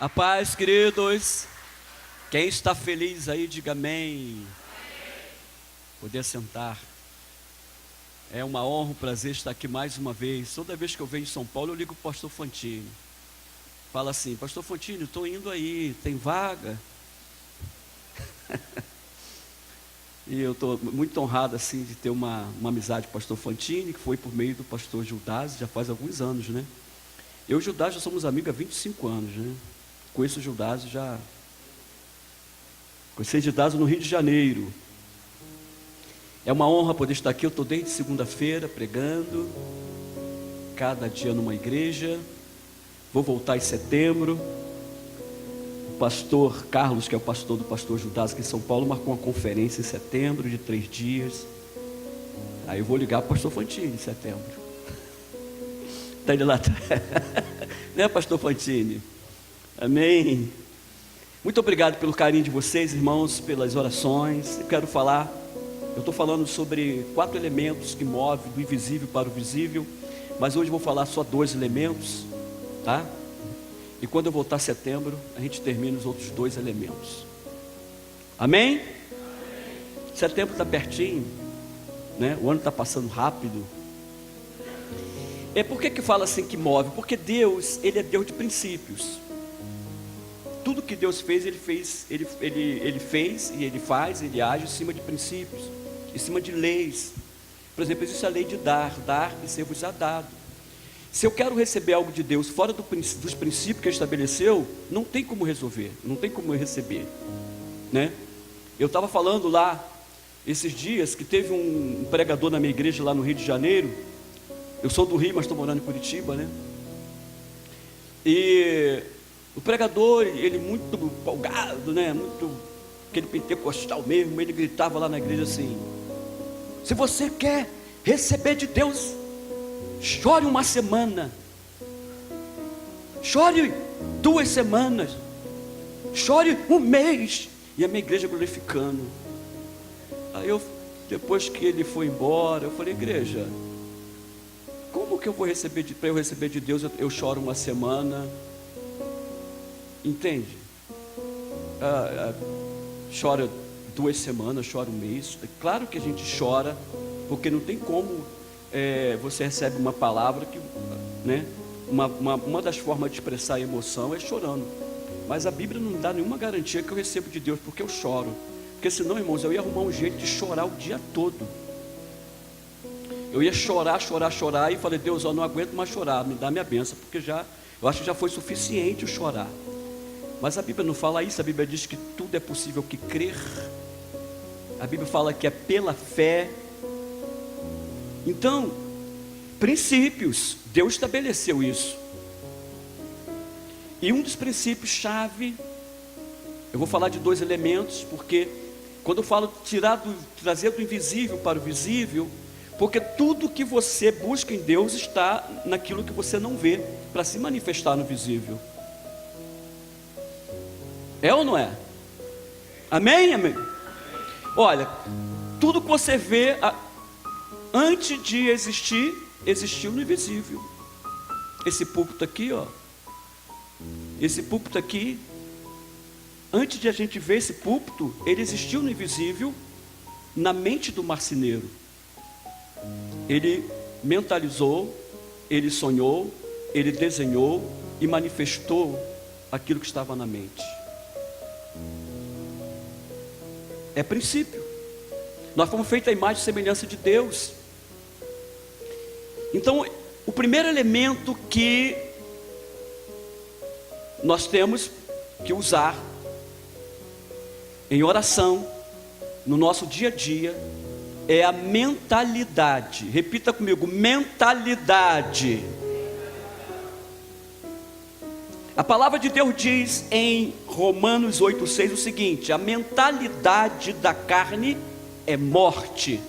A paz, queridos. Quem está feliz aí, diga amém. Poder sentar. É uma honra, um prazer estar aqui mais uma vez. Toda vez que eu venho em São Paulo, eu ligo para o pastor Fantini. Fala assim: pastor Fantini, estou indo aí, tem vaga? E eu estou muito honrado assim de ter uma amizade com o pastor Fantini, que foi por meio do pastor Gildásio, já faz alguns anos, né? Eu e o Gildásio já somos amigos há 25 anos, né? Conheço o Gildásio já... Conheci o Gildásio no Rio de Janeiro. É uma honra poder estar aqui. Eu estou desde segunda-feira pregando, cada dia numa igreja. Vou voltar em setembro. O pastor Carlos, que é o pastor do pastor Gildásio aqui em São Paulo, marcou uma conferência em setembro de 3 dias. Aí eu vou ligar para o pastor Fantini em setembro. Está ele lá atrás. Né, pastor Fantini? Amém. Muito obrigado pelo carinho de vocês, irmãos, pelas orações. Eu quero falar, eu estou falando sobre 4 elementos que movem do invisível para o visível, mas hoje eu vou falar só 2 elementos, tá? E quando eu voltar em setembro, a gente termina os outros 2 elementos. Amém? Amém. Setembro está pertinho, né? O ano está passando rápido. Por que fala assim que move? Porque Deus, Ele é Deus de princípios. Tudo que Deus fez, Ele fez e Ele faz, Ele age em cima de princípios, em cima de leis. Por exemplo, existe a lei de dar e ser-vos-á dado. Se eu quero receber algo de Deus fora dos princípios que Ele estabeleceu, não tem como resolver, não tem como eu receber, né? Eu estava falando lá, esses dias, que teve um pregador na minha igreja lá no Rio de Janeiro. Eu sou do Rio, mas estou morando em Curitiba, né? E o pregador, ele muito empolgado, né? Muito, aquele pentecostal mesmo, ele gritava lá na igreja assim: se você quer receber de Deus, chore uma semana, chore 2 semanas, chore um mês. E a minha igreja glorificando. Aí depois que ele foi embora, eu falei: igreja, como que eu vou receber para eu receber de Deus, eu choro uma semana? Entende? Chora 2 semanas, chora um mês. É claro que a gente chora, porque não tem como você recebe uma palavra que, né? Uma das formas de expressar a emoção é chorando. Mas a Bíblia não dá nenhuma garantia que eu recebo de Deus porque eu choro. Porque senão, irmãos, eu ia arrumar um jeito de chorar o dia todo. Eu ia chorar e falei: Deus, eu não aguento mais chorar, me dá minha bênção, porque eu acho que já foi suficiente o chorar. Mas a Bíblia não fala isso. A Bíblia diz que tudo é possível que crer. A Bíblia fala que é pela fé. Então, princípios, Deus estabeleceu isso. E um dos princípios-chave, eu vou falar de 2 elementos, porque quando eu falo trazer do invisível para o visível, porque tudo que você busca em Deus está naquilo que você não vê, para se manifestar no visível. É ou não é? Amém, amém? Olha, tudo que você vê antes de existir, existiu no invisível. Esse púlpito aqui, ó. Esse púlpito aqui, antes de a gente ver esse púlpito, ele existiu no invisível, na mente do marceneiro. Ele mentalizou, ele sonhou, ele desenhou e manifestou aquilo que estava na mente. É princípio. Nós fomos feitos à imagem e semelhança de Deus. Então, o primeiro elemento que nós temos que usar em oração, no nosso dia a dia, é a mentalidade. Repita comigo: mentalidade. A palavra de Deus diz em Romanos 8,6 o seguinte: a mentalidade da carne é morte,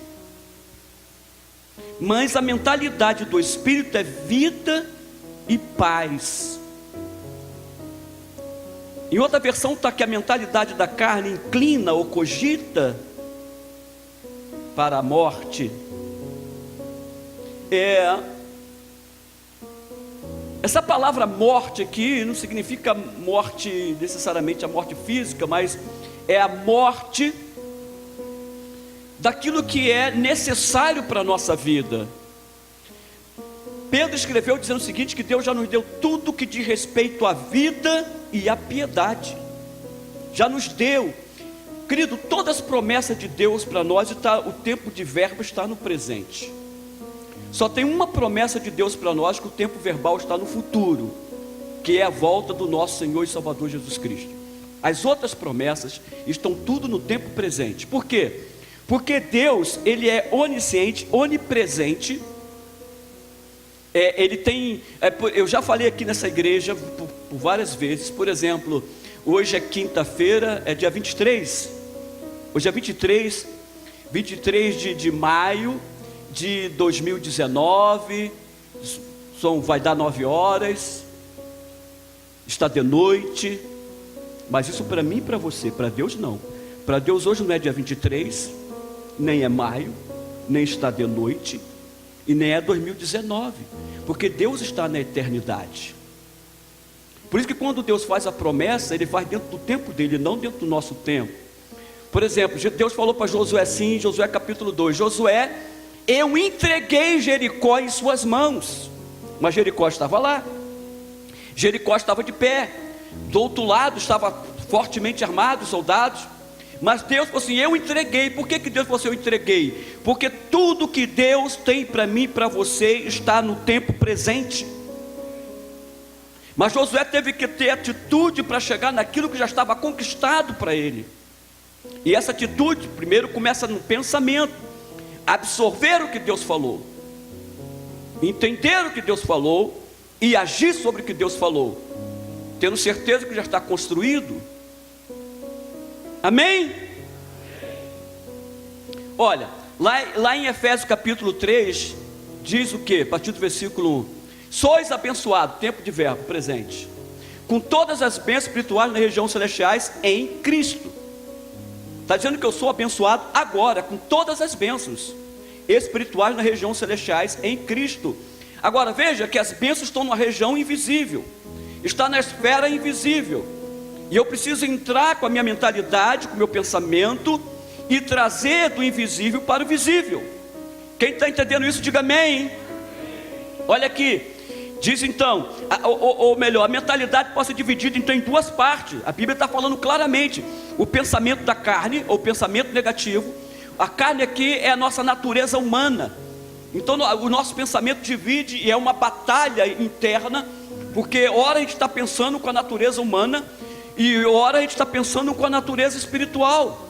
mas a mentalidade do Espírito é vida e paz. Em outra versão está que a mentalidade da carne inclina ou cogita para a morte. Essa palavra morte aqui não significa morte necessariamente a morte física, mas é a morte daquilo que é necessário para a nossa vida. Pedro escreveu dizendo o seguinte, que Deus já nos deu tudo que diz respeito à vida e à piedade. Já nos deu. Querido, todas as promessas de Deus para nós, o tempo de verbo está no presente. Só tem uma promessa de Deus para nós, que o tempo verbal está no futuro, que é a volta do nosso Senhor e Salvador Jesus Cristo. As outras promessas estão tudo no tempo presente. Por quê? Porque Deus, Ele é onisciente, onipresente. Ele tem, eu já falei aqui nessa igreja por várias vezes. Por exemplo, hoje é quinta-feira, é dia 23. Hoje é 23 de maio de 2019. Vai dar 9 horas. Está de noite. Mas isso para mim e para você, para Deus não. Para Deus hoje não é dia 23, nem é maio, nem está de noite, e nem é 2019, porque Deus está na eternidade. Por isso que quando Deus faz a promessa, Ele faz dentro do tempo dele, não dentro do nosso tempo. Por exemplo, Deus falou para Josué assim, em Josué capítulo 2, Josué, eu entreguei Jericó em suas mãos. Mas Jericó estava lá, Jericó estava de pé, do outro lado estava fortemente armados, soldados. Mas Deus falou assim, eu entreguei. Por que Deus falou assim, eu entreguei? Porque tudo que Deus tem para mim e para você está no tempo presente. Mas Josué teve que ter atitude para chegar naquilo que já estava conquistado para ele. E essa atitude primeiro começa no pensamento, absorver o que Deus falou, entender o que Deus falou e agir sobre o que Deus falou, tendo certeza que já está construído. Amém? Olha, lá em Efésios capítulo 3, diz o que? A partir do versículo 1: sois abençoados, tempo de verbo presente, com todas as bênçãos espirituais nas regiões celestiais em Cristo. Está dizendo que eu sou abençoado agora, com todas as bênçãos espirituais nas regiões celestiais em Cristo. Agora veja que as bênçãos estão na região invisível, está na esfera invisível. E eu preciso entrar com a minha mentalidade, com o meu pensamento, e trazer do invisível para o visível. Quem está entendendo isso, diga amém. Olha aqui, diz então, ou melhor, a mentalidade pode ser dividida então em duas partes. A Bíblia está falando claramente, o pensamento da carne, ou pensamento negativo. A carne aqui é a nossa natureza humana. Então o nosso pensamento divide, e é uma batalha interna, porque ora a gente está pensando com a natureza humana, e ora a gente está pensando com a natureza espiritual.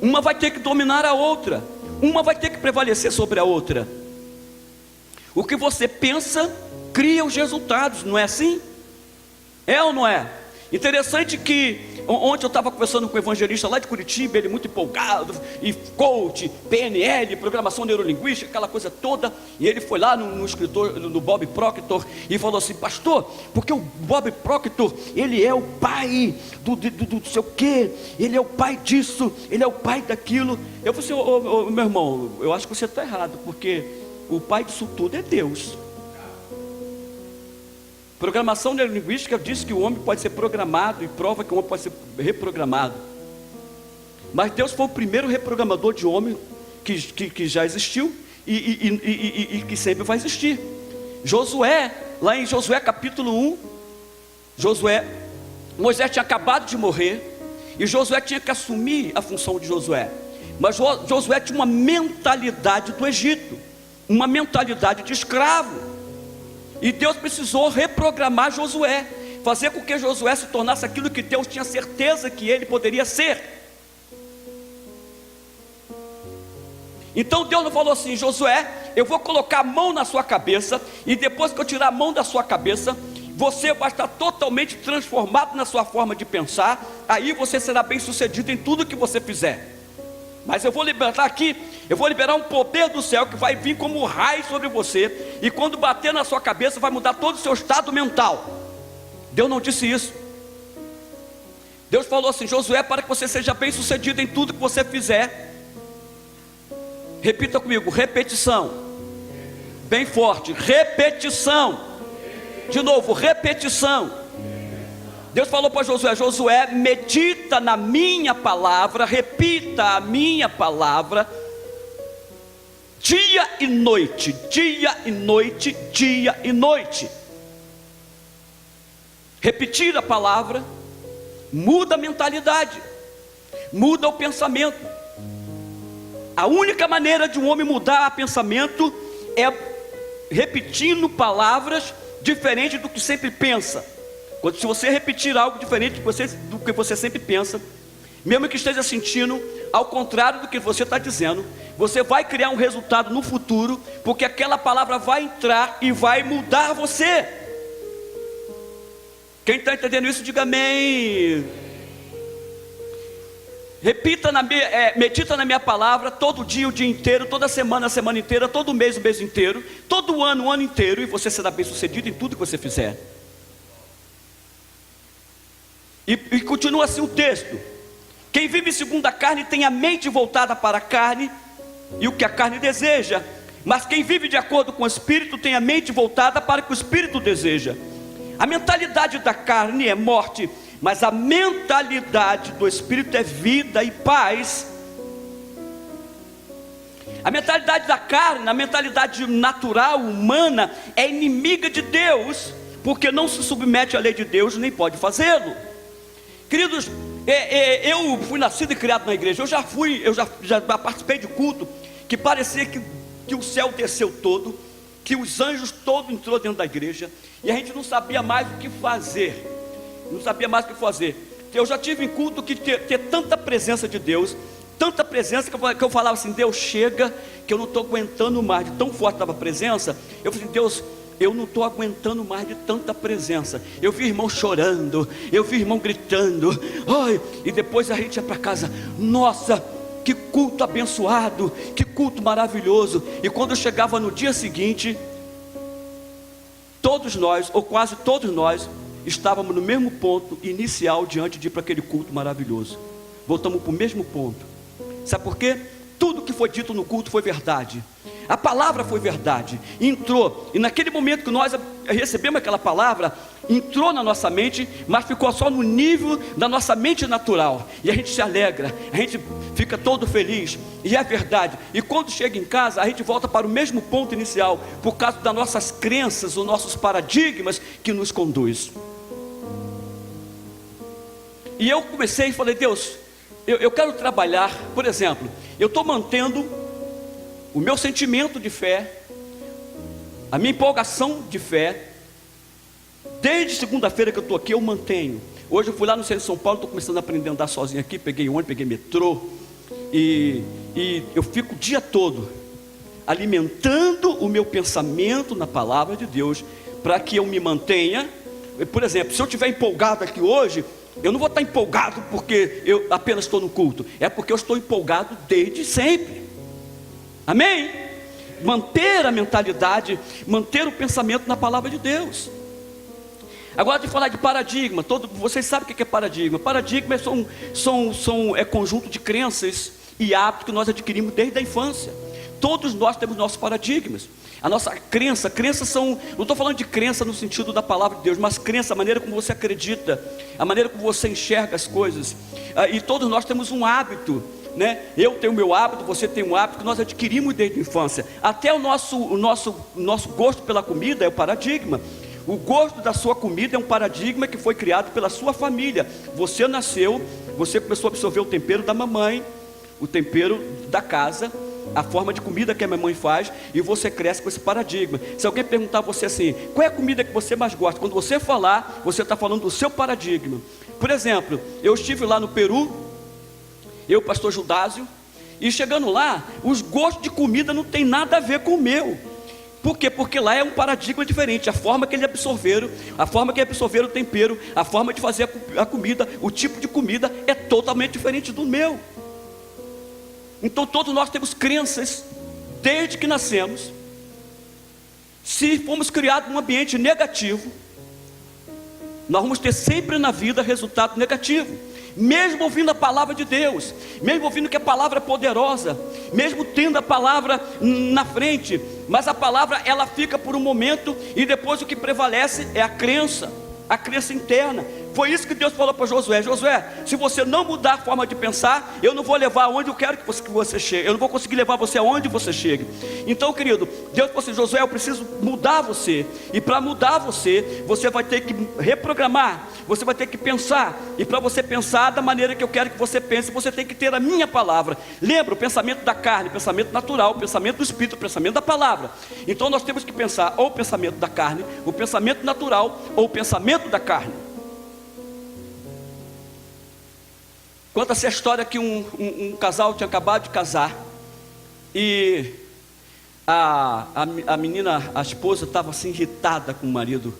Uma vai ter que dominar a outra, uma vai ter que prevalecer sobre a outra. O que você pensa, cria os resultados, não é assim? É ou não é? Interessante que ontem eu estava conversando com o evangelista lá de Curitiba, ele muito empolgado, e coach, PNL, programação neurolinguística, aquela coisa toda, e ele foi lá no escritor, no Bob Proctor, e falou assim, pastor, porque o Bob Proctor, ele é o pai do sei o que, ele é o pai disso, ele é o pai daquilo. Eu falei assim, meu irmão, eu acho que você está errado, porque o pai disso tudo é Deus. Programação neurolinguística diz que o homem pode ser programado, e prova que o homem pode ser reprogramado. Mas Deus foi o primeiro reprogramador de homem que já existiu e que sempre vai existir. Josué, lá em Josué capítulo 1, Moisés tinha acabado de morrer, e Josué tinha que assumir a função de Josué. Mas Josué tinha uma mentalidade do Egito, uma mentalidade de escravo. E Deus precisou reprogramar Josué, fazer com que Josué se tornasse aquilo que Deus tinha certeza que ele poderia ser. Então Deus não falou assim, Josué, eu vou colocar a mão na sua cabeça, e depois que eu tirar a mão da sua cabeça, você vai estar totalmente transformado na sua forma de pensar, aí você será bem sucedido em tudo que você fizer. Mas eu vou liberar aqui, eu vou liberar um poder do céu que vai vir como um raio sobre você, e quando bater na sua cabeça vai mudar todo o seu estado mental. Deus não disse isso. Deus falou assim, Josué, para que você seja bem sucedido em tudo que você fizer. Repita comigo, repetição. Bem forte, repetição. De novo, repetição. Deus falou para Josué: Josué, medita na minha palavra, repita a minha palavra, dia e noite, dia e noite, dia e noite. Repetir a palavra muda a mentalidade, muda o pensamento. A única maneira de um homem mudar o pensamento é repetindo palavras diferentes do que sempre pensa. Se você repetir algo diferente do que você sempre pensa, mesmo que esteja sentindo ao contrário do que você está dizendo, você vai criar um resultado no futuro, porque aquela palavra vai entrar e vai mudar você. Quem está entendendo isso, diga amém. Medita na minha palavra todo dia, o dia inteiro, toda semana, a semana inteira, todo mês, o mês inteiro, todo ano, o ano inteiro, e você será bem sucedido em tudo que você fizer. E continua assim o texto: quem vive segundo a carne tem a mente voltada para a carne e o que a carne deseja, mas quem vive de acordo com o Espírito tem a mente voltada para o que o Espírito deseja. A mentalidade da carne é morte, mas a mentalidade do Espírito é vida e paz. A mentalidade da carne, a mentalidade natural, humana, é inimiga de Deus, porque não se submete à lei de Deus, nem pode fazê-lo. Queridos, eu fui nascido e criado na igreja. Eu já participei de culto que parecia que o céu desceu todo, que os anjos todos entrou dentro da igreja, e a gente não sabia mais o que fazer. Não sabia mais o que fazer. Eu já tive em culto que ter tanta presença de Deus, tanta presença, que eu falava assim: Deus, chega, que eu não estou aguentando mais. De tão forte estava a presença, eu falei: Deus, eu não estou aguentando mais de tanta presença. Eu vi irmão chorando, eu vi irmão gritando, ai, e depois a gente ia para casa. Nossa, que culto abençoado, que culto maravilhoso. E quando eu chegava no dia seguinte, todos nós, ou quase todos nós, estávamos no mesmo ponto inicial diante de ir para aquele culto maravilhoso. Voltamos para o mesmo ponto. Sabe por quê? Tudo que foi dito no culto foi verdade. A palavra foi verdade, entrou. E naquele momento que nós recebemos aquela palavra, entrou na nossa mente, mas ficou só no nível da nossa mente natural. E a gente se alegra, a gente fica todo feliz, e é verdade. E quando chega em casa, a gente volta para o mesmo ponto inicial, por causa das nossas crenças, os nossos paradigmas que nos conduz. E eu comecei e falei: Deus, eu quero trabalhar. Por exemplo, eu estou mantendo o meu sentimento de fé, a minha empolgação de fé, desde segunda-feira que eu estou aqui, eu mantenho. Hoje eu fui lá no centro de São Paulo, estou começando a aprender a andar sozinho aqui, peguei ônibus, peguei metrô, e eu fico o dia todo alimentando o meu pensamento na palavra de Deus, para que eu me mantenha. Por exemplo, se eu estiver empolgado aqui hoje, eu não vou estar empolgado porque eu apenas estou no culto, é porque eu estou empolgado desde sempre. Amém? Manter a mentalidade, manter o pensamento na palavra de Deus. Agora, de falar de paradigma, vocês sabem o que é paradigma? Paradigma é conjunto de crenças e hábitos que nós adquirimos desde a infância. Todos nós temos nossos paradigmas. A nossa crenças são, não estou falando de crença no sentido da palavra de Deus, mas crença, a maneira como você acredita, a maneira como você enxerga as coisas. E todos nós temos um hábito, né? Eu tenho o meu hábito, você tem um hábito que nós adquirimos desde a infância. Até o nosso gosto pela comida é o paradigma. O gosto da sua comida é um paradigma que foi criado pela sua família. Você nasceu, você começou a absorver o tempero da mamãe, o tempero da casa, a forma de comida que a mamãe faz, e você cresce com esse paradigma. Se alguém perguntar a você assim: qual é a comida que você mais gosta? Quando você falar, você está falando do seu paradigma. Por exemplo, eu estive lá no Peru, eu, pastor Judásio, e chegando lá, os gostos de comida não tem nada a ver com o meu. Por quê? Porque lá é um paradigma diferente. A forma que eles absorveram, o tempero, a forma de fazer a comida, o tipo de comida é totalmente diferente do meu. Então todos nós temos crenças desde que nascemos. Se fomos criados num ambiente negativo, nós vamos ter sempre na vida resultado negativo. mesmo ouvindo a palavra de Deus, mesmo ouvindo que a palavra é poderosa, mesmo tendo a palavra na frente, mas a palavra ela fica por um momento e depois o que prevalece é a crença interna. Foi isso que Deus falou para Josué: Josué, se você não mudar a forma de pensar, eu não vou levar aonde eu quero que você chegue, eu não vou conseguir levar você aonde você chegue. Então, querido, Deus falou assim: Josué, eu preciso mudar você, e para mudar você, você vai ter que reprogramar, você vai ter que pensar, e para você pensar da maneira que eu quero que você pense, você tem que ter a minha palavra. Lembra, o pensamento da carne, o pensamento natural, o pensamento do espírito, o pensamento da palavra. Então nós temos que pensar ou o pensamento da carne, o pensamento natural, ou o pensamento da carne. Conta-se a história que um casal tinha acabado de casar, e a menina, a esposa, estava assim irritada com o marido,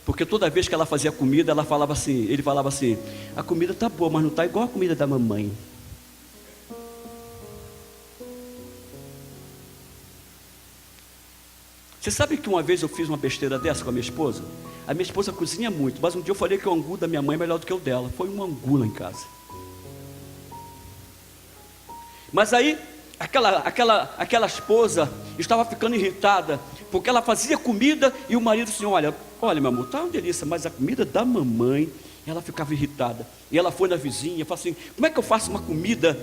porque toda vez que ela fazia comida, ele falava assim: a comida está boa, mas não está igual a comida da mamãe. Você sabe que uma vez eu fiz uma besteira dessa com a minha esposa? A minha esposa cozinha muito, mas um dia eu falei que o angu da minha mãe é melhor do que o dela. Foi um angu lá em casa. Mas aí, aquela esposa estava ficando irritada, porque ela fazia comida e o marido assim: olha meu amor, está uma delícia, mas a comida da mamãe. Ela ficava irritada, e ela foi na vizinha, falou assim: como é que eu faço uma comida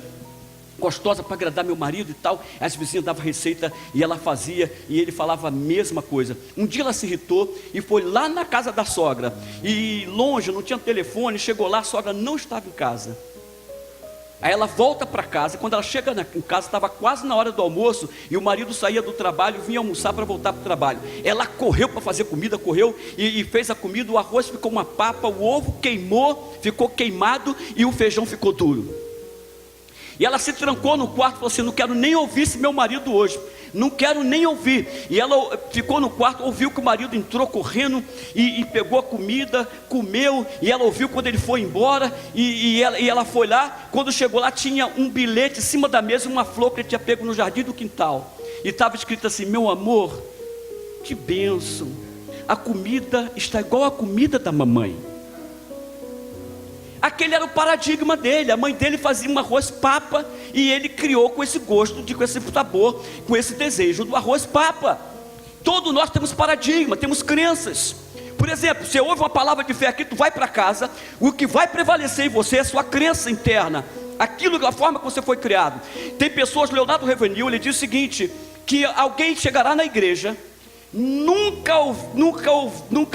gostosa para agradar meu marido e tal? As vizinhas davam receita e ela fazia, e ele falava a mesma coisa. Um dia ela se irritou e foi lá na casa da sogra, e longe, não tinha telefone, chegou lá, a sogra não estava em casa. Aí ela volta para casa, e quando ela chega em casa, estava quase na hora do almoço, e o marido saía do trabalho, vinha almoçar para voltar para o trabalho. Ela correu para fazer comida, correu e fez a comida. O arroz ficou uma papa, o ovo queimou, ficou queimado, e o feijão ficou duro. E ela se trancou no quarto e falou assim: não quero nem ouvir esse meu marido hoje, não quero nem ouvir. E ela ficou no quarto, ouviu que o marido entrou correndo e pegou a comida, comeu. E ela ouviu quando ele foi embora, e ela foi lá. Quando chegou lá, tinha um bilhete em cima da mesa, uma flor que ele tinha pego no jardim do quintal, e estava escrito assim: meu amor, que bênção, a comida está igual a comida da mamãe. Aquele era o paradigma dele. A mãe dele fazia um arroz papa, e ele criou com esse gosto, com esse sabor, com esse desejo do arroz papa. Todos nós temos paradigma, temos crenças. Por exemplo, você ouve uma palavra de fé aqui, tu vai para casa, o que vai prevalecer em você é a sua crença interna, aquilo da forma que você foi criado. Tem pessoas, Leonardo Revenil, ele diz o seguinte, que alguém chegará na igreja, nunca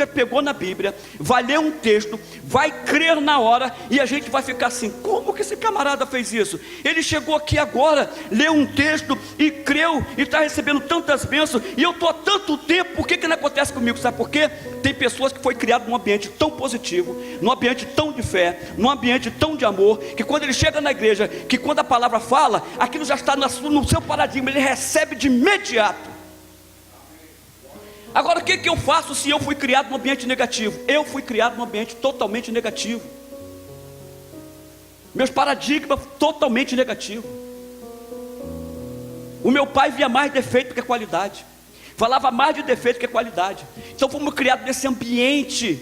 pegou na Bíblia, vai ler um texto, vai crer na hora, e a gente vai ficar assim: como que esse camarada fez isso? Ele chegou aqui agora, leu um texto e creu, e está recebendo tantas bênçãos, e eu estou há tanto tempo, por que não acontece comigo? Sabe por quê? Tem pessoas que foi criado num ambiente tão positivo, num ambiente tão de fé, num ambiente tão de amor, que quando ele chega na igreja, que quando a palavra fala, aquilo já está no seu paradigma, ele recebe de imediato. Agora, o que eu faço se eu fui criado num ambiente negativo? Eu fui criado num ambiente totalmente negativo. Meus paradigmas totalmente negativos. O meu pai via mais defeito que qualidade, falava mais de defeito que qualidade. Então fomos criados nesse ambiente.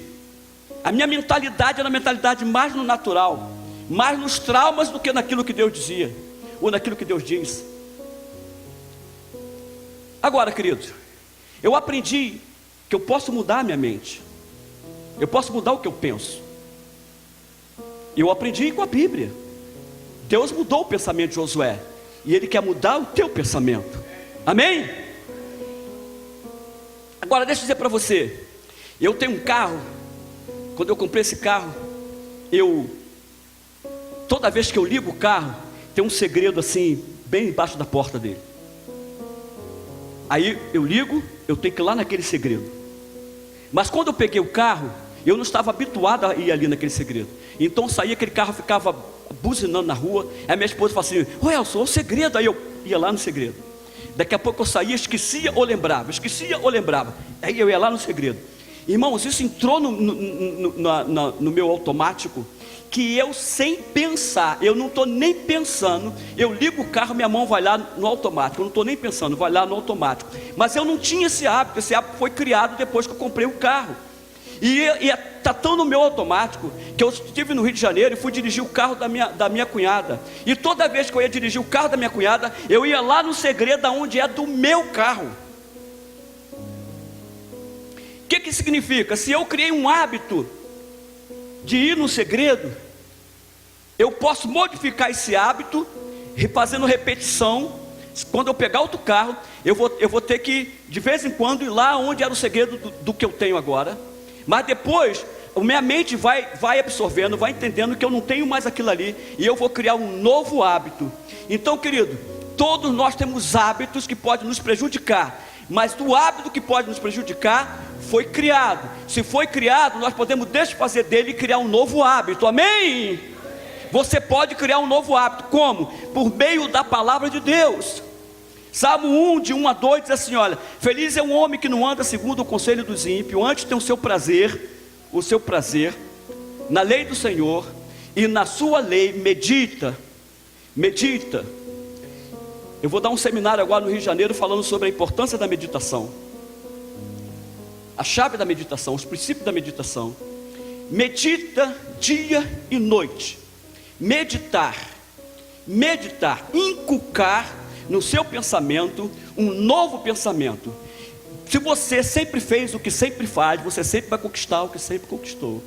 A minha mentalidade era uma mentalidade mais no natural, mais nos traumas do que naquilo que Deus dizia, ou naquilo que Deus diz. Agora, querido, eu aprendi que eu posso mudar a minha mente, eu posso mudar o que eu penso. Eu aprendi com a Bíblia. Deus mudou o pensamento de Josué, e Ele quer mudar o teu pensamento. Amém? Agora deixa eu dizer para você, eu tenho um carro. Quando eu comprei esse carro, toda vez que eu ligo o carro, tem um segredo assim, bem embaixo da porta dele. Aí eu ligo, eu tenho que ir lá naquele segredo. Mas quando eu peguei o carro, eu não estava habituado a ir ali naquele segredo. Então saía, aquele carro ficava buzinando na rua. Aí minha esposa falava assim: ô Elson, o segredo. Aí eu ia lá no segredo. Daqui a pouco eu saía, esquecia ou lembrava. Aí eu ia lá no segredo. Irmãos, isso entrou no meu automático, que eu, sem pensar, eu não estou nem pensando, eu ligo o carro, minha mão vai lá no automático, eu não estou nem pensando, vai lá no automático. Mas eu não tinha esse hábito foi criado depois que eu comprei o carro. E está tão no meu automático, que eu estive no Rio de Janeiro e fui dirigir o carro da minha cunhada. E toda vez que eu ia dirigir o carro da minha cunhada, eu ia lá no segredo, onde é do meu carro. O que significa? Se eu criei um hábito de ir no segredo, eu posso modificar esse hábito, fazendo repetição. Quando eu pegar outro carro, eu vou ter que, de vez em quando, ir lá onde era o segredo do que eu tenho agora. Mas depois, a minha mente vai absorvendo, vai entendendo que eu não tenho mais aquilo ali, e eu vou criar um novo hábito. Então, querido, todos nós temos hábitos que podem nos prejudicar, mas o hábito que pode nos prejudicar foi criado. Se foi criado, nós podemos desfazer dele e criar um novo hábito. Amém? Você pode criar um novo hábito. Como? Por meio da palavra de Deus. Salmo 1, de 1 a 2, diz assim, olha: feliz é o homem que não anda segundo o conselho dos ímpios, antes tem o seu prazer na lei do Senhor, e na sua lei medita. Eu vou dar um seminário agora no Rio de Janeiro, falando sobre a importância da meditação, a chave da meditação, os princípios da meditação. Medita dia e noite. Meditar, inculcar no seu pensamento um novo pensamento. Se você sempre fez o que sempre faz, você sempre vai conquistar o que sempre conquistou.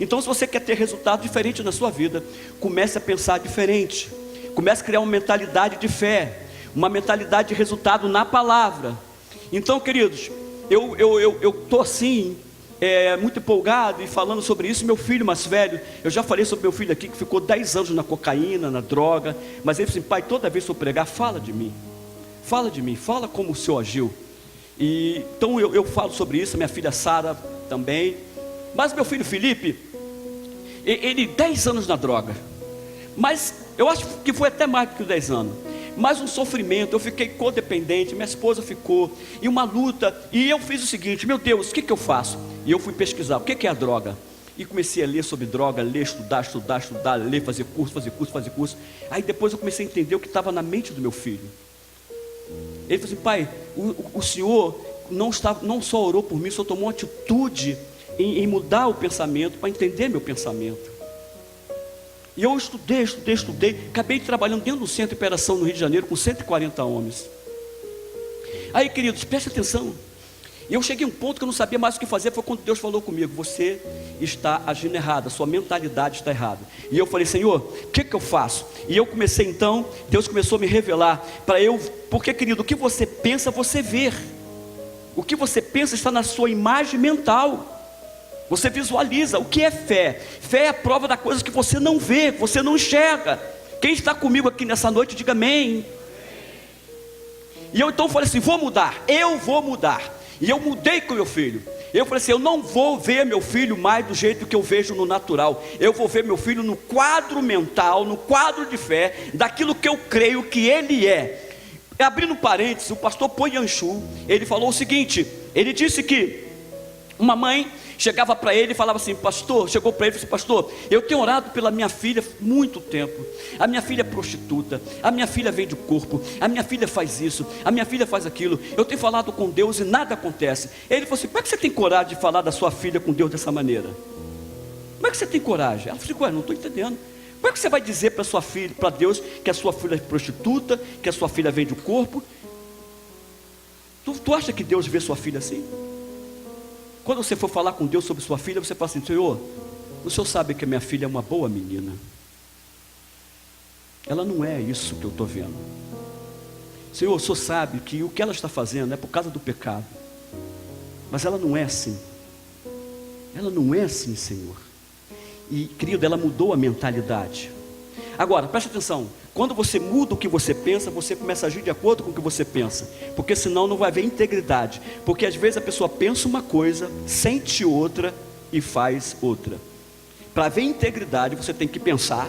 Então, se você quer ter resultado diferente na sua vida, comece a pensar diferente. Comece a criar uma mentalidade de fé, uma mentalidade de resultado na palavra. Então, queridos, eu estou assim, muito empolgado e falando sobre isso. Meu filho mais velho, eu já falei sobre meu filho aqui, que ficou 10 anos na cocaína, na droga, mas ele disse assim: pai, toda vez que eu pregar, fala de mim, fala como o Senhor agiu. E então eu falo sobre isso. Minha filha Sara também. Mas meu filho Felipe, ele 10 anos na droga, mas eu acho que foi até mais do que 10 anos. Mais um sofrimento, eu fiquei codependente, minha esposa ficou, e uma luta. E eu fiz o seguinte: meu Deus, o que eu faço? E eu fui pesquisar, o que é a droga? E comecei a ler sobre droga, ler, estudar, ler, fazer curso. Aí depois eu comecei a entender o que estava na mente do meu filho. Ele falou assim: pai, o senhor não só orou por mim, o senhor tomou uma atitude em mudar o pensamento, para entender meu pensamento. E eu estudei, acabei trabalhando dentro do centro de operação no Rio de Janeiro, com 140 homens. Aí, queridos, preste atenção. E eu cheguei a um ponto que eu não sabia mais o que fazer. Foi quando Deus falou comigo: você está agindo errado, a sua mentalidade está errada. E eu falei: Senhor, o que eu faço? E eu comecei então, Deus começou a me revelar para eu, porque, querido, o que você pensa, você vê. O que você pensa está na sua imagem mental. Você visualiza. O que é fé? Fé é a prova das coisas que você não vê, que você não enxerga. Quem está comigo aqui nessa noite, diga amém. E eu então falei assim: eu vou mudar. E eu mudei com meu filho. Eu falei assim: eu não vou ver meu filho mais do jeito que eu vejo no natural. Eu vou ver meu filho no quadro mental, no quadro de fé, daquilo que eu creio que ele é. Abrindo parênteses, o pastor Poyanchu, ele falou o seguinte: ele disse que uma mãe chegava para ele e falava assim: pastor, chegou para ele e disse: pastor, eu tenho orado pela minha filha muito tempo. A minha filha é prostituta, a minha filha vende o corpo, a minha filha faz isso, a minha filha faz aquilo. Eu tenho falado com Deus e nada acontece. Ele falou assim: como é que você tem coragem de falar da sua filha com Deus dessa maneira? Como é que você tem coragem? Ela falou: não estou entendendo. Como é que você vai dizer para sua filha, para Deus, que a sua filha é prostituta, que a sua filha vende o corpo? Tu acha que Deus vê sua filha assim? Quando você for falar com Deus sobre sua filha, você fala assim: Senhor, o Senhor sabe que a minha filha é uma boa menina. Ela não é isso que eu estou vendo. Senhor, o Senhor sabe que o que ela está fazendo é por causa do pecado. Mas ela não é assim. Ela não é assim, Senhor. E, querido, ela mudou a mentalidade. Agora, preste atenção. Quando você muda o que você pensa, você começa a agir de acordo com o que você pensa. Porque senão não vai haver integridade. Porque às vezes a pessoa pensa uma coisa, sente outra e faz outra. Para haver integridade, você tem que pensar.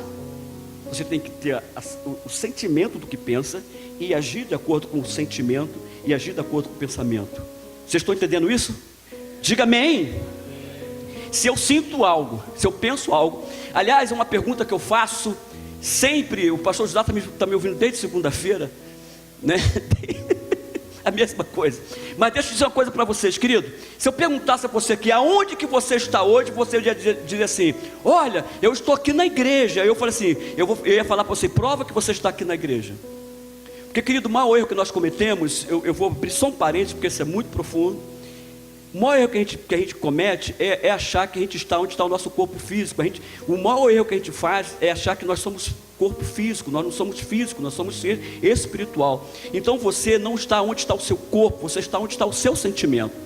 Você tem que ter o sentimento do que pensa e agir de acordo com o sentimento e agir de acordo com o pensamento. Vocês estão entendendo isso? Diga amém. Se eu sinto algo, se eu penso algo. Aliás, é uma pergunta que eu faço sempre. O pastor José está me ouvindo desde segunda-feira, né? a mesma coisa. Mas deixa eu dizer uma coisa para vocês, querido. Se eu perguntasse a você aqui, aonde que você está hoje, você ia dizer assim: olha, eu estou aqui na igreja. Eu falei assim, eu ia falar para você: prova que você está aqui na igreja. Porque, querido, o maior erro que nós cometemos, eu vou abrir só um parênteses, porque isso é muito profundo. O maior erro que a gente comete é achar que a gente está onde está o nosso corpo físico. O maior erro que a gente faz é achar que nós somos corpo físico. Nós não somos físico, nós somos ser espiritual. Então você não está onde está o seu corpo, você está onde está o seu sentimento.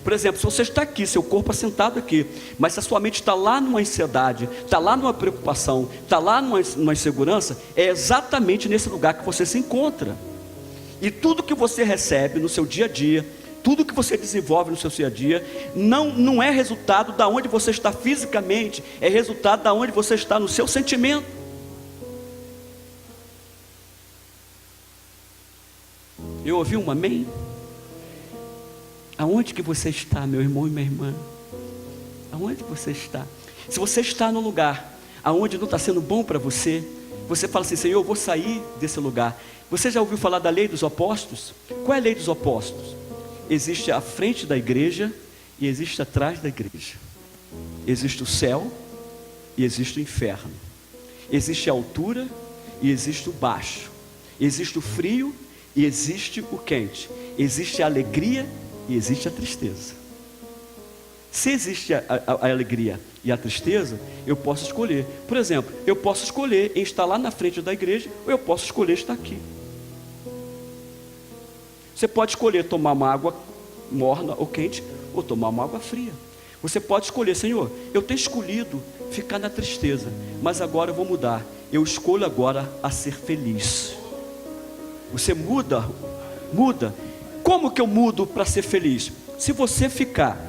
Por exemplo, se você está aqui, seu corpo assentado aqui, mas se a sua mente está lá numa ansiedade, está lá numa preocupação, está lá numa insegurança, é exatamente nesse lugar que você se encontra. E tudo que você recebe no seu dia a dia, tudo que você desenvolve no seu dia a dia, não é resultado da onde você está fisicamente, é resultado da onde você está no seu sentimento. Eu ouvi um amém? Aonde que você está, meu irmão e minha irmã? Aonde você está? Se você está no lugar aonde não está sendo bom para você, você fala assim: Senhor, eu vou sair desse lugar. Você já ouviu falar da lei dos opostos? Qual é a lei dos opostos? Existe à frente da igreja e existe atrás da igreja. Existe o céu e existe o inferno. Existe a altura e existe o baixo. Existe o frio e existe o quente. Existe a alegria e existe a tristeza. Se existe a alegria e a tristeza, eu posso escolher. Por exemplo, eu posso escolher em estar lá na frente da igreja, ou eu posso escolher estar aqui. Você pode escolher tomar uma água morna ou quente, ou tomar uma água fria. Você pode escolher: Senhor, eu tenho escolhido ficar na tristeza, mas agora eu vou mudar. Eu escolho agora a ser feliz. Você muda. Como que eu mudo para ser feliz? Se você ficar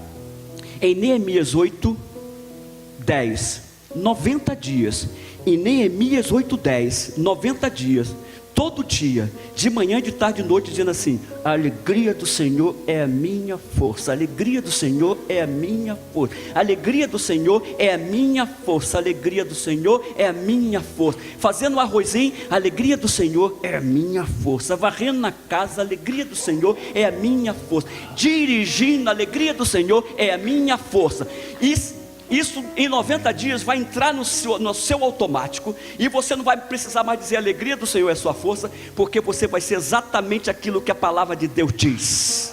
em Neemias 8:10, 90 dias, em Neemias 8:10, 90 dias, todo dia, de manhã, de tarde, de noite, dizendo assim: a alegria do Senhor é a minha força, a alegria do Senhor é a minha força, a alegria do Senhor é a minha força, a alegria do Senhor é a minha força. Fazendo um arrozinho, a alegria do Senhor é a minha força. Varrendo na casa, a alegria do Senhor é a minha força. Dirigindo, a alegria do Senhor é a minha força. Isso em 90 dias vai entrar no seu automático, e você não vai precisar mais dizer: a alegria do Senhor é a sua força, porque você vai ser exatamente aquilo que a palavra de Deus diz.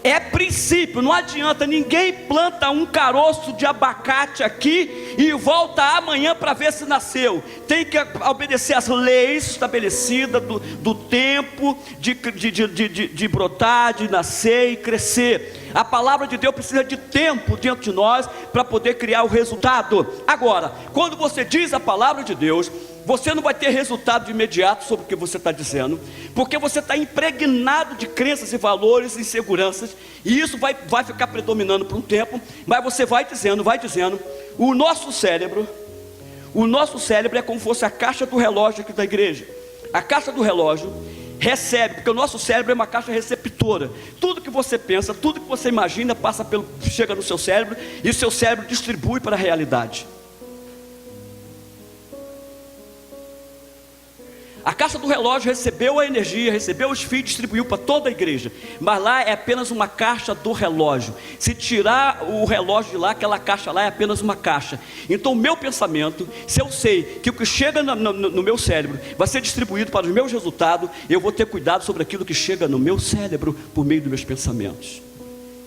É princípio, não adianta. Ninguém planta um caroço de abacate aqui e volta amanhã para ver se nasceu. Tem que obedecer às leis estabelecidas do tempo de brotar, de nascer e crescer. A palavra de Deus precisa de tempo dentro de nós para poder criar o resultado. Agora, quando você diz a palavra de Deus, você não vai ter resultado de imediato sobre o que você está dizendo, porque você está impregnado de crenças e valores e inseguranças, e isso vai ficar predominando por um tempo, mas você vai dizendo. O nosso cérebro é como se fosse a caixa do relógio aqui da igreja. A caixa do relógio recebe, porque o nosso cérebro é uma caixa receptora. Tudo que você pensa, tudo que você imagina chega no seu cérebro, e o seu cérebro distribui para a realidade. A caixa do relógio recebeu a energia, recebeu os fios e distribuiu para toda a igreja. Mas lá é apenas uma caixa do relógio. Se tirar o relógio de lá, aquela caixa lá é apenas uma caixa. Então o meu pensamento, se eu sei que o que chega no meu cérebro vai ser distribuído para os meus resultados, eu vou ter cuidado sobre aquilo que chega no meu cérebro por meio dos meus pensamentos.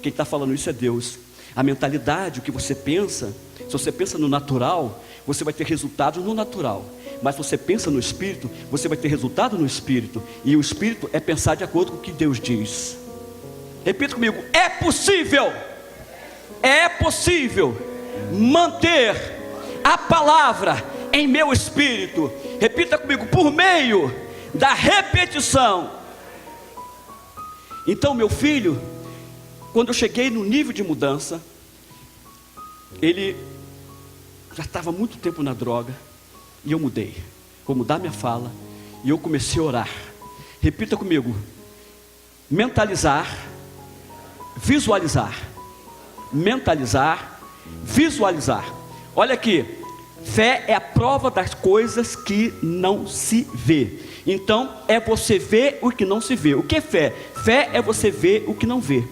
Quem está falando isso é Deus. A mentalidade, o que você pensa, se você pensa no natural, você vai ter resultados no natural. Mas se você pensa no Espírito, você vai ter resultado no Espírito. E o Espírito é pensar de acordo com o que Deus diz. Repita comigo: é possível manter a palavra em meu espírito. Repita comigo: por meio da repetição. Então, meu filho, quando eu cheguei no nível de mudança, ele já estava muito tempo na droga, e eu mudei. Vou mudar minha fala, e eu comecei a orar. Repita comigo: mentalizar, visualizar. Mentalizar, visualizar. Olha aqui, Fé é a prova das coisas que não se vê. Então, é você ver o que não se vê. O que é fé? Fé é você ver o que não vê.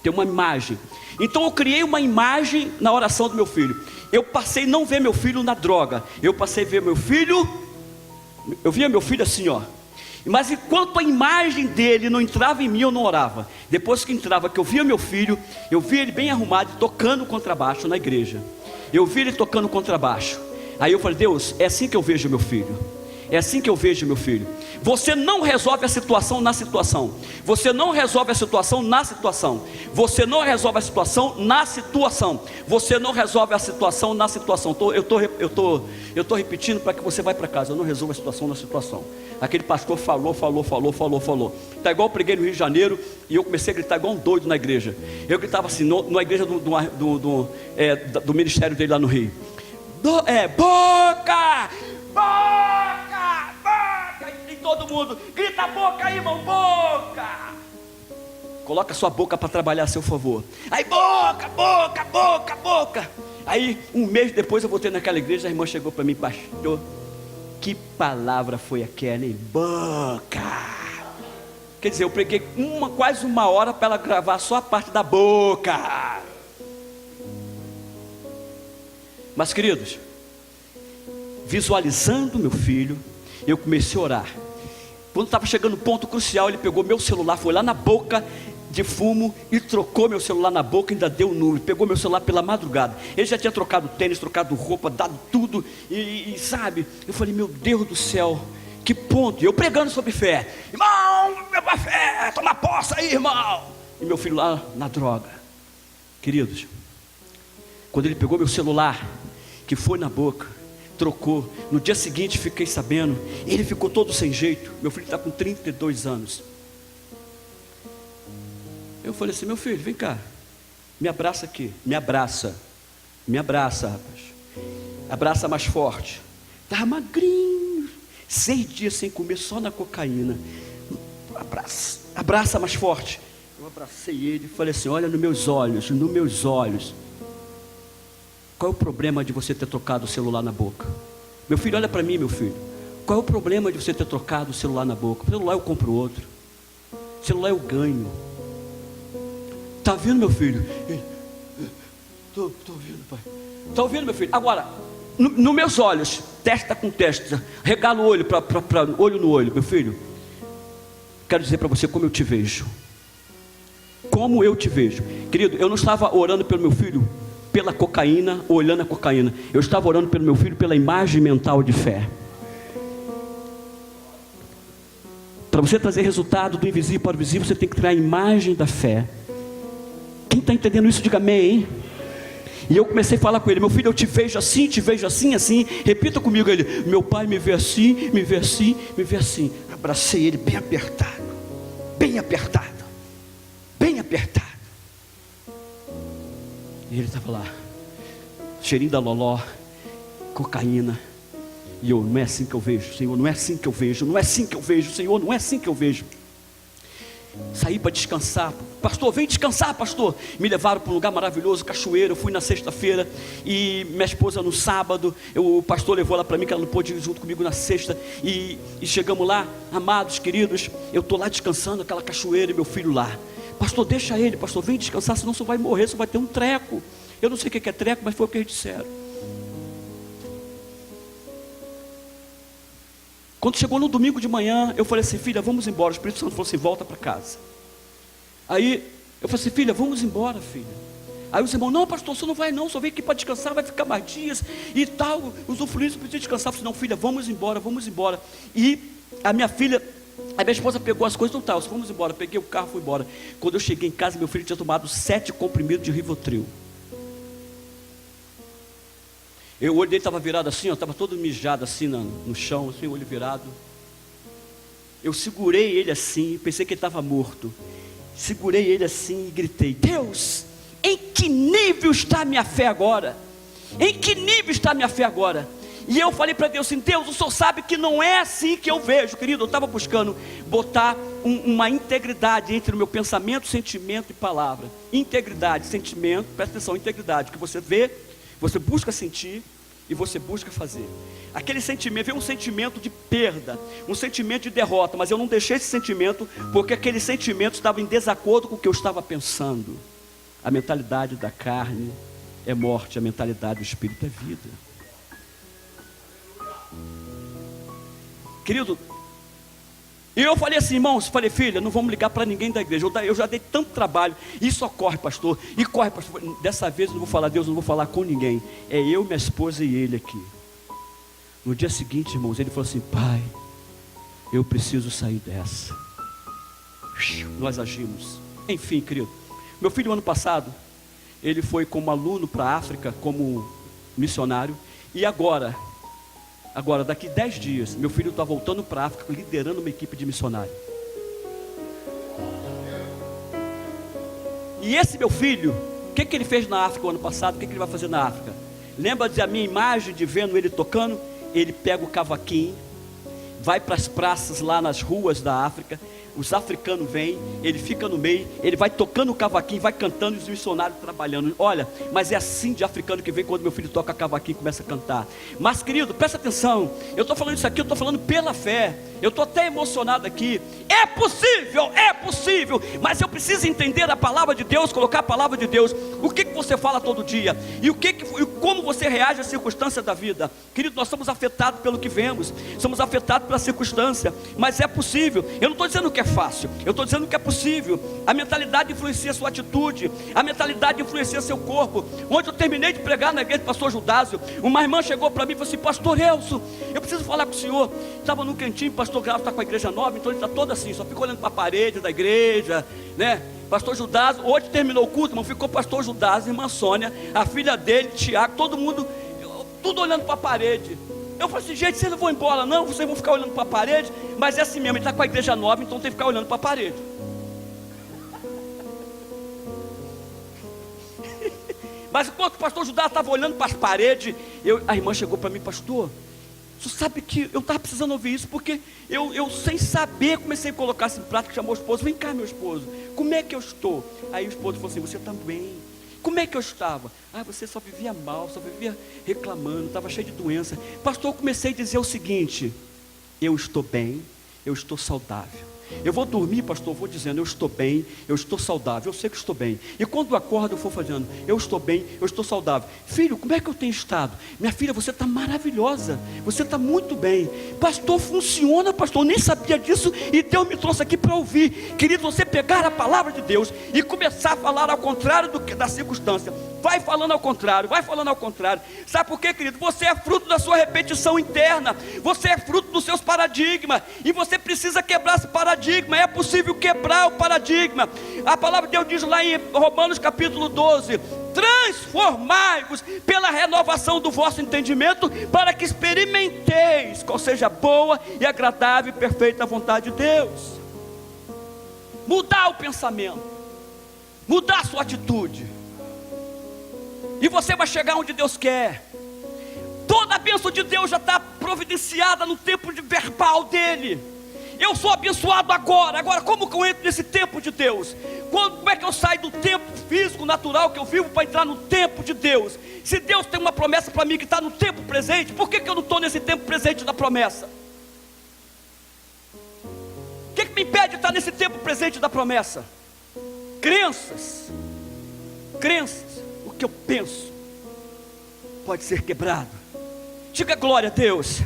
Tem uma imagem. Então eu criei uma imagem na oração do meu filho. Eu passei a não ver meu filho na droga. Eu passei a ver meu filho. Eu via meu filho assim, ó. Mas enquanto a imagem dele não entrava em mim, eu não orava. Depois que entrava, que eu via meu filho, eu via ele bem arrumado, tocando contrabaixo na igreja. Eu vi ele tocando contrabaixo. Aí eu falei: Deus, é assim que eu vejo meu filho. É assim que eu vejo meu filho. Você não resolve a situação na situação. Você não resolve a situação na situação. Você não resolve a situação na situação. Você não resolve a situação na situação. Eu tô repetindo para que você vá para casa. Eu não resolvo a situação na situação. Aquele pastor falou. Está igual eu preguei no Rio de Janeiro e eu comecei a gritar igual um doido na igreja. Eu gritava assim, na igreja do ministério dele lá no Rio. Boca! E todo mundo grita: boca aí, irmão, boca! Coloca sua boca para trabalhar a seu favor. Aí boca. Aí um mês depois eu voltei naquela igreja. A irmã chegou para mim: pastor, que palavra foi aquela, hein? Boca! Quer dizer, eu preguei quase uma hora para ela gravar só a parte da boca. Mas queridos, visualizando meu filho, eu comecei a orar. Quando estava chegando no ponto crucial, ele pegou meu celular, foi lá na boca de fumo e trocou meu celular na boca, ainda deu nulo. Pegou meu celular pela madrugada. Ele já tinha trocado tênis, trocado roupa, dado tudo, e sabe, eu falei: meu Deus do céu, que ponto. E eu pregando sobre fé: irmão, leva fé, toma posse aí, irmão. E meu filho lá na droga. Queridos, quando ele pegou meu celular, que foi na boca, trocou, no dia seguinte fiquei sabendo, ele ficou todo sem jeito. Meu filho está com 32 anos. Eu falei assim: meu filho, vem cá, me abraça aqui, me abraça, rapaz, abraça mais forte. Estava magrinho, 6 dias sem comer, só na cocaína. Abraça mais forte. Eu abracei ele e falei assim: olha nos meus olhos. Qual é o problema de você ter trocado o celular na boca? Meu filho, olha para mim, meu filho. Qual é o problema de você ter trocado o celular na boca? O celular eu compro outro. O celular eu ganho. Está ouvindo, meu filho? Estou ouvindo, pai. Está ouvindo, meu filho? Agora, nos meus olhos, testa com testa, regala o olho para olho no olho, meu filho. Quero dizer para você como eu te vejo. Como eu te vejo. Querido, eu não estava orando pelo meu filho pela cocaína, ou olhando a cocaína. Eu estava orando pelo meu filho pela imagem mental de fé. Para você trazer resultado do invisível para o visível, você tem que criar a imagem da fé. Quem está entendendo isso, diga amém, hein? E eu comecei a falar com ele: meu filho, eu te vejo assim, assim. Repita comigo. Ele: meu pai me vê assim, me vê assim. Abracei ele bem apertado. E ele estava lá, cheirinho da loló, cocaína. E eu: não é assim que eu vejo, Senhor, não é assim que eu vejo, Senhor, não é assim que eu vejo. Saí para descansar. Pastor, vem descansar, pastor. Me levaram para um lugar maravilhoso, cachoeira. Eu fui na sexta-feira e minha esposa no sábado. O pastor levou ela para mim, que ela não pôde ir junto comigo na sexta. E chegamos lá, amados, queridos. Eu estou lá descansando, aquela cachoeira, e meu filho lá. Pastor, deixa ele, pastor, vem descansar, senão você vai morrer, você vai ter um treco. Eu não sei o que é treco, mas foi o que eles disseram. Quando chegou no domingo de manhã, eu falei assim: filha, vamos embora. O Espírito Santo falou assim: volta para casa. Aí eu falei assim: filha, vamos embora, filha. Aí os irmãos: não, pastor, você não vai não, só vem aqui para descansar, vai ficar mais dias e tal. Os ofluentes precisam descansar. Eu falei: não, filha, vamos embora. E a minha esposa pegou as coisas, não tá, vamos embora. Peguei o carro, fui embora. Quando eu cheguei em casa, meu filho tinha tomado 7 comprimidos de Rivotril. O olho dele estava virado assim, estava todo mijado assim no chão, assim, o olho virado. Eu segurei ele assim, pensei que ele estava morto. Segurei ele assim e gritei: Deus, em que nível está a minha fé agora? Em que nível está a minha fé agora? E eu falei para Deus assim: Deus, o Senhor sabe que não é assim que eu vejo, querido. Eu estava buscando botar uma integridade entre o meu pensamento, sentimento e palavra. Integridade, sentimento, presta atenção, integridade, que você vê Você busca sentir e você busca fazer. Aquele sentimento, veio um sentimento de perda, um sentimento de derrota, mas eu não deixei esse sentimento, porque aquele sentimento estava em desacordo com o que eu estava pensando. A mentalidade da carne é morte, a mentalidade do Espírito é vida. Querido, e eu falei assim, irmãos, falei, filha, não vamos ligar para ninguém da igreja, eu já dei tanto trabalho, e só corre, pastor, e corre, pastor. Dessa vez eu não vou falar a Deus, não vou falar com ninguém, é eu, minha esposa e ele aqui. No dia seguinte, irmãos, ele falou assim, pai, eu preciso sair dessa. Nós agimos. Enfim, querido, meu filho ano passado, ele foi como aluno para a África, como missionário, e agora, daqui 10 dias, meu filho está voltando para a África, liderando uma equipe de missionário. E esse meu filho, o que ele fez na África o ano passado? O que ele vai fazer na África? Lembra da minha imagem de vendo ele tocando? Ele pega o cavaquinho, vai para as praças lá nas ruas da África, os africanos vêm, ele fica no meio, ele vai tocando o cavaquinho, vai cantando, e os missionários trabalhando. Olha, mas é assim de africano que vem quando meu filho toca cavaquinho e começa a cantar. Mas querido, presta atenção, eu estou falando isso aqui, eu estou falando pela fé, eu estou até emocionado aqui. É possível, mas eu preciso entender a palavra de Deus, colocar a palavra de Deus. O que você fala todo dia, e como você reage às circunstâncias da vida. Querido, nós somos afetados pelo que vemos, somos afetados pela circunstância, mas é possível. Eu não estou dizendo que é fácil, eu estou dizendo que é possível. A mentalidade influencia a sua atitude, a mentalidade influencia seu corpo. Ontem eu terminei de pregar na igreja do pastor Judásio, uma irmã chegou para mim e falou assim, pastor Elcio, eu preciso falar com o senhor. Estava no cantinho, pastor Grau está com a igreja nova, então ele está todo assim, só fica olhando para a parede da igreja, né? Pastor Judásio, hoje terminou o culto, mas ficou pastor Judásio, irmã Sônia, a filha dele, Tiago, todo mundo, tudo olhando para a parede. Eu falei assim, gente, vocês não vão embora não, vocês vão ficar olhando para a parede, mas é assim mesmo, ele está com a igreja nova, então tem que ficar olhando para a parede. Mas enquanto o pastor Judásio estava olhando para as paredes, a irmã chegou para mim, pastor, você sabe que eu estava precisando ouvir isso, porque eu sem saber comecei a colocar isso em prática, chamou o esposo, vem cá meu esposo, como é que eu estou? Aí o esposo falou assim, você também. Como é que eu estava? Você só vivia mal, só vivia reclamando, estava cheio de doença. Pastor, eu comecei a dizer o seguinte, eu estou bem, eu estou saudável. Eu vou dormir, pastor, vou dizendo, eu estou bem, eu estou saudável, eu sei que estou bem. E quando eu acordo, eu vou fazendo, eu estou bem, eu estou saudável. Filho, como é que eu tenho estado? Minha filha, você está maravilhosa, você está muito bem. Pastor, funciona, pastor, eu nem sabia disso e Deus me trouxe aqui para ouvir. Querido, você pegar a palavra de Deus e começar a falar ao contrário da circunstância. Vai falando ao contrário, vai falando ao contrário. Sabe por quê, querido? Você é fruto da sua repetição interna, você é fruto dos seus paradigmas, e você precisa quebrar esse paradigma. É possível quebrar o paradigma. A palavra de Deus diz lá em Romanos capítulo 12, transformai-vos pela renovação do vosso entendimento, para que experimenteis qual seja a boa e agradável e perfeita vontade de Deus. Mudar o pensamento, mudar a sua atitude, e você vai chegar onde Deus quer. Toda a bênção de Deus já está providenciada no tempo verbal dele. Eu sou abençoado agora como que eu entro nesse tempo de Deus? Como é que eu saio do tempo físico, natural que eu vivo, para entrar no tempo de Deus? Se Deus tem uma promessa para mim que está no tempo presente, por que eu não estou nesse tempo presente da promessa? O que me impede de estar nesse tempo presente da promessa? Crenças, o que eu penso pode ser quebrado. Diga glória a Deus.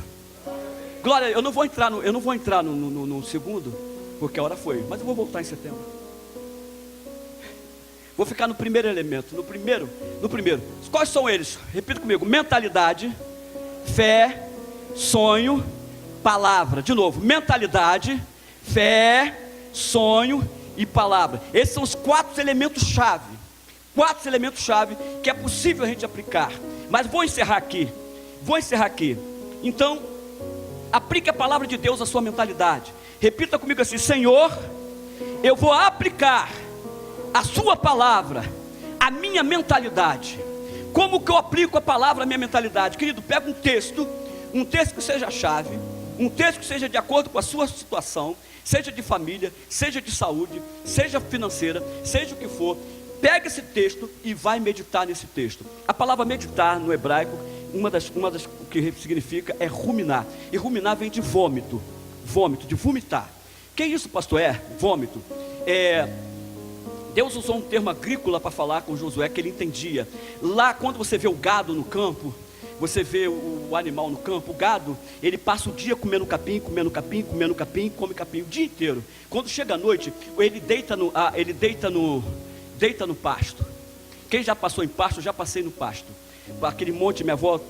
Glória, eu não vou entrar no segundo, porque a hora foi, mas eu vou voltar em setembro. Vou ficar no primeiro elemento, no primeiro. Quais são eles? Repita comigo: mentalidade, fé, sonho, palavra. De novo, mentalidade, fé, sonho e palavra. Esses são os 4 elementos-chave. 4 elementos-chave que é possível a gente aplicar. Mas vou encerrar aqui. Então, aplique a palavra de Deus à sua mentalidade. Repita comigo assim: Senhor, eu vou aplicar a sua palavra à minha mentalidade. Como que eu aplico a palavra à minha mentalidade? Querido, pega um texto que seja chave, um texto que seja de acordo com a sua situação, seja de família, seja de saúde, seja financeira, seja o que for. Pega esse texto e vai meditar nesse texto. A palavra meditar no hebraico, uma das o que significa é ruminar. E ruminar vem de vômito, de vomitar. Que isso, pastor? Vômito. Deus usou um termo agrícola para falar com Josué que ele entendia. Lá, quando você vê o gado no campo, você vê o animal no campo, o gado, ele passa o dia comendo capim, come capim o dia inteiro. Quando chega a noite, ele deita no pasto. Quem já passou em pasto? Eu já passei no pasto. Aquele monte, minha avó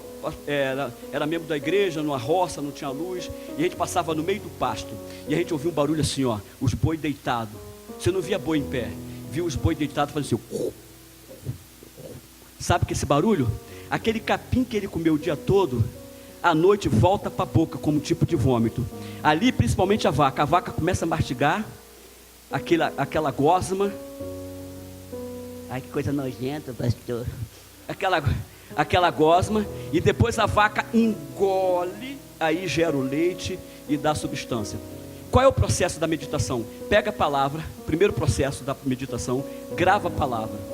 era membro da igreja, numa roça, não tinha luz, e a gente passava no meio do pasto, e a gente ouvia um barulho assim, ó, os boi deitados. Você não via boi em pé, via os boi deitados fazendo assim. Sabe que esse barulho? Aquele capim que ele comeu o dia todo, à noite volta para a boca como um tipo de vômito. Ali, principalmente a vaca começa a mastigar aquela gosma. Ai, que coisa nojenta, pastor. Aquela gosma, e depois a vaca engole, aí gera o leite e dá substância. Qual é o processo da meditação? Pega a palavra, primeiro processo da meditação, grava a palavra.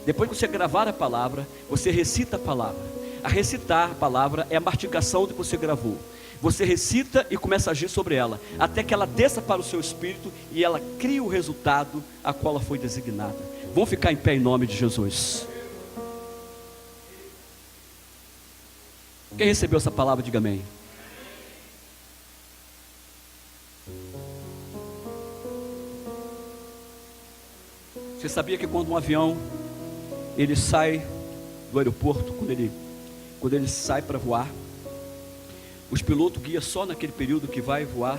Depois que você gravar a palavra, você recita a palavra. A recitar a palavra é a mastigação do que você gravou. Você recita e começa a agir sobre ela, até que ela desça para o seu espírito e ela crie o resultado a qual ela foi designada. Vamos ficar em pé em nome de Jesus. Quem recebeu essa palavra, diga amém. Você sabia que quando um avião ele sai do aeroporto, quando ele sai para voar, os pilotos guiam só naquele período que vai voar.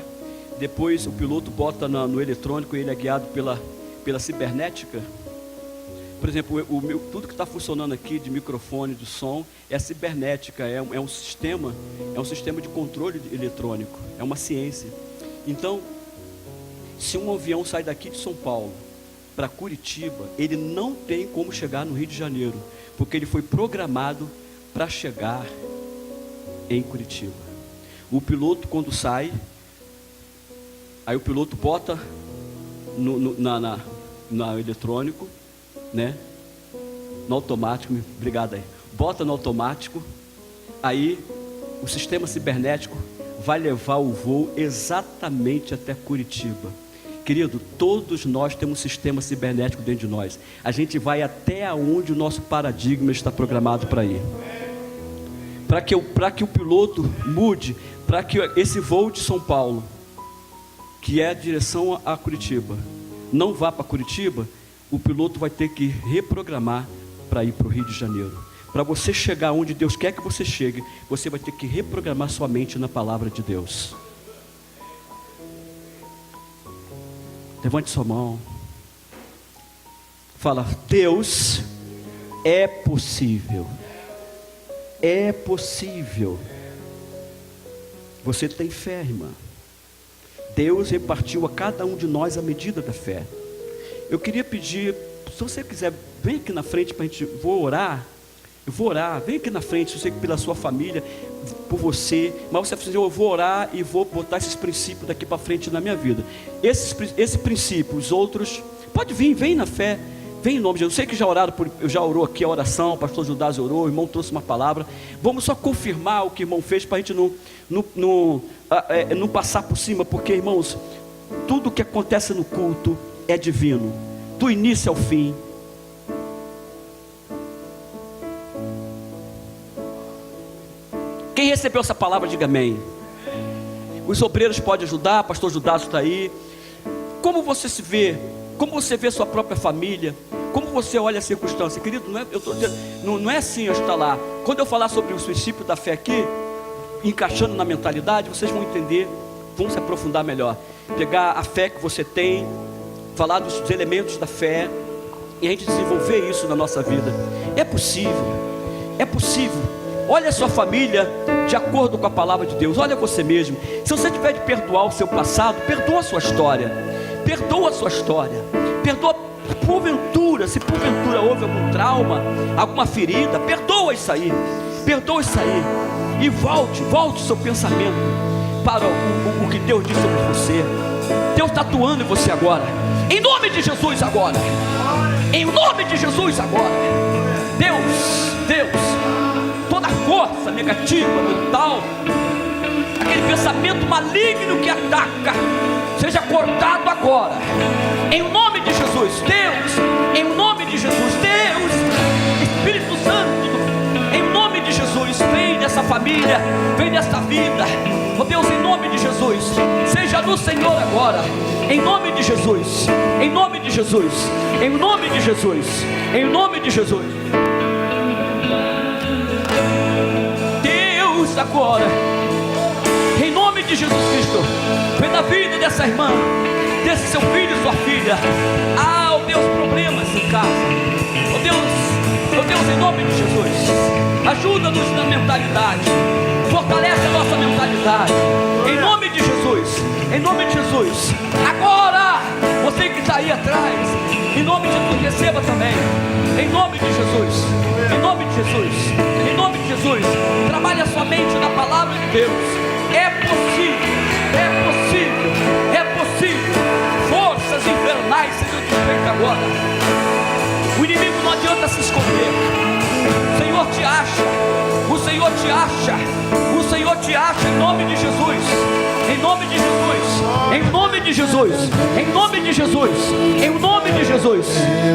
Depois o piloto bota no eletrônico e ele é guiado pela cibernética. Por exemplo, tudo que está funcionando aqui de microfone, de som, é cibernética, é um sistema de controle eletrônico, é uma ciência. Então, se um avião sai daqui de São Paulo para Curitiba, ele não tem como chegar no Rio de Janeiro, porque ele foi programado para chegar em Curitiba. O piloto, quando sai, aí o piloto bota no eletrônico, né? No automático, obrigado aí. Bota no automático, aí o sistema cibernético vai levar o voo exatamente até Curitiba. Querido, todos nós temos um sistema cibernético dentro de nós. A gente vai até onde o nosso paradigma está programado para ir. Para que o piloto mude, para que esse voo de São Paulo, que é a direção a Curitiba, não vá para Curitiba, o piloto vai ter que reprogramar para ir para o Rio de Janeiro. Para você chegar onde Deus quer que você chegue, você vai ter que reprogramar sua mente na palavra de Deus. Levante sua mão. Fala: Deus é possível. É possível. Você tem fé, irmã. Deus repartiu a cada um de nós a medida da fé. Eu queria pedir, se você quiser, vem aqui na frente para a gente, vou orar. Eu vou orar, vem aqui na frente, eu sei que pela sua família, por você, mas você vai dizer: eu vou orar e vou botar esses princípios daqui para frente na minha vida. Esse princípio, os outros, pode vir, vem na fé, vem em nome de Jesus. Eu sei que já orou aqui a oração, o pastor Judas orou, o irmão trouxe uma palavra. Vamos só confirmar o que o irmão fez, para a gente não passar por cima, porque, irmãos, tudo que acontece no culto é divino, do início ao fim. Quem recebeu essa palavra, diga amém. Os obreiros podem ajudar, pastor Judas está aí. Como você se vê? Como você vê sua própria família? Como você olha a circunstância? Querido, não é assim eu estar lá. Quando eu falar sobre os princípios da fé aqui, encaixando na mentalidade, vocês vão entender, vão se aprofundar melhor. Pegar a fé que você tem, falar dos elementos da fé, e a gente desenvolver isso na nossa vida. É possível, é possível. Olha a sua família de acordo com a palavra de Deus. Olha você mesmo. Se você tiver de perdoar o seu passado, perdoa a sua história. Perdoa a sua história. Perdoa porventura, se porventura houve algum trauma, alguma ferida, perdoa isso aí. Perdoa isso aí. E volte o seu pensamento para o que Deus disse sobre você. Deus está atuando em você agora. Em nome de Jesus agora. em nome de Jesus agora. Deus, toda força negativa, mental, aquele pensamento maligno que ataca, seja cortado agora, em nome de Jesus. Deus, em nome de Jesus. Deus, Espírito Santo, em nome de Jesus, vem nessa família, vem nessa vida, oh Deus, em nome de Jesus, seja no Senhor agora, em nome de Jesus, em nome de Jesus, em nome de Jesus, em nome de Jesus. Deus agora, em nome de Jesus Cristo, vem na vida dessa irmã, desse seu filho e sua filha. Ah, oh Deus, problemas em casa, oh Deus, em nome de Jesus, ajuda-nos na mentalidade, fortalece a nossa mentalidade, em nome de Jesus, em nome de Jesus. Agora, você que está aí atrás, em nome de Jesus, receba também, em nome de Jesus, em nome de Jesus, em nome de Jesus. Trabalhe a sua mente na palavra de Deus. É possível, é possível, é possível. Forças infernais sejam desfeitas agora. O inimigo não adianta se esconder. O Senhor te acha, o Senhor te acha, o Senhor te acha, em nome de Jesus, em nome de Jesus, em nome de Jesus, em nome de Jesus, em nome de Jesus,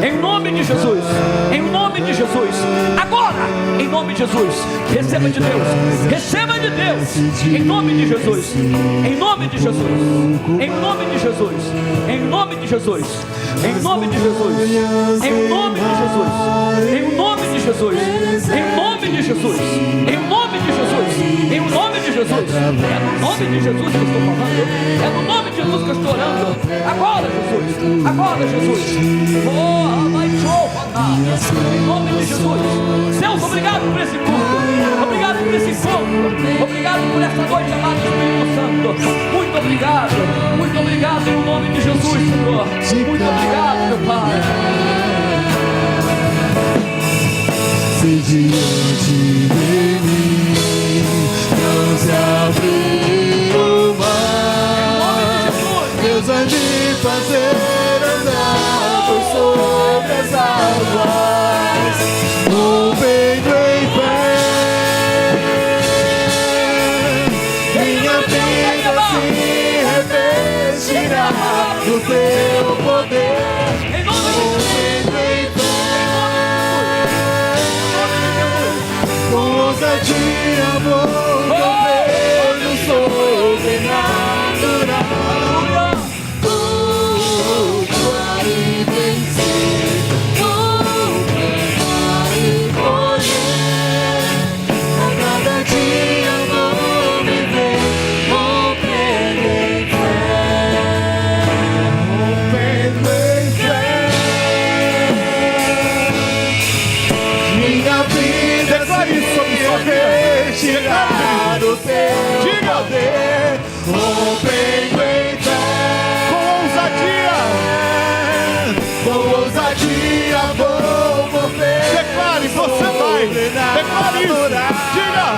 em nome de Jesus, em nome de Jesus. Agora, em nome de Jesus, receba de Deus, receba de Deus, em nome de Jesus, em nome de Jesus, em nome de Jesus, em nome de Jesus, em nome de Jesus, em nome de Jesus, em nome de Jesus, em nome de Jesus, em nome de Jesus, em nome de Jesus. É no nome de Jesus que eu estou falando, é no nome de Jesus que eu estou orando. Agora, Jesus, agora, Jesus. Oh, vai em nome de Jesus. Deus, obrigado por esse culto, obrigado por esse encontro, obrigado por essa noite, amado Espírito Santo. Muito obrigado no nome de Jesus, Senhor. Muito obrigado, meu Pai. Se diante de mim não se abrir o mar, Deus vai me fazer andar por sobre as águas, rompendo em fé. Minha vida se revestirá do teu poder, rompendo em fé. Com ousadia vou viver no sobrenatural. Vou lutar e vencer, vou plantar e colher. A cada dia vou viver, rompendo em fé, rompendo em fé. Minha vida revestirá do teu poder, rompendo em fé. Com ousadia vou mover. Declare, você vai. Declare isso. Diga.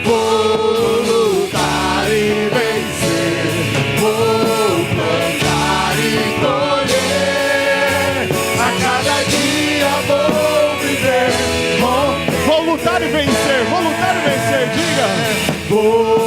Vou lutar e vencer, vou plantar e colher. A cada dia vou viver. Vou lutar e vencer, diga. Vou